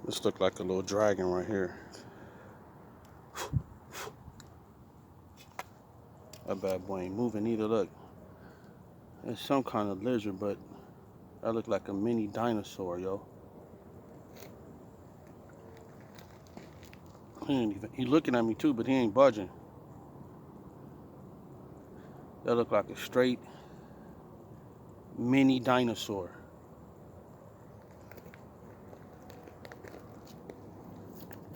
This look like a little dragon right here. That bad boy ain't moving either. Look, it's some kind of lizard, but that look like a mini dinosaur, yo. He looking at me too, but he ain't budging. That look like a straight mini dinosaur.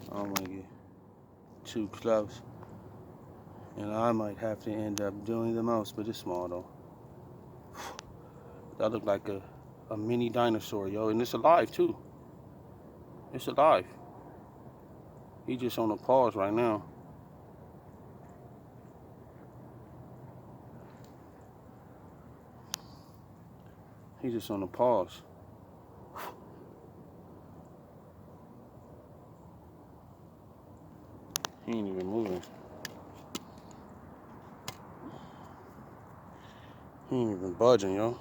I don't want to get too close, and I might have to end up doing the most, but it's small though. That look like a mini dinosaur, yo, and it's alive too. It's alive. He just on a pause right now. He just on a pause. He ain't even moving. He ain't even budging, yo.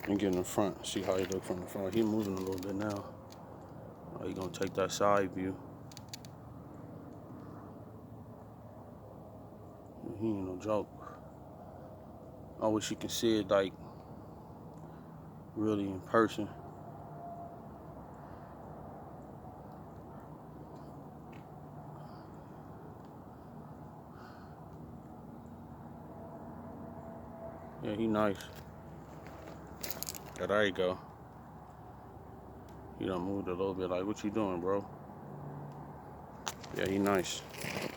And get in the front, see how he look from the front. He moving a little bit now. Oh, he gonna take that side view. He ain't no joke. I wish you could see it like really in person. Yeah, he nice. Yeah, there you go. He done moved a little bit. Like, what you doing, bro? Yeah, he nice.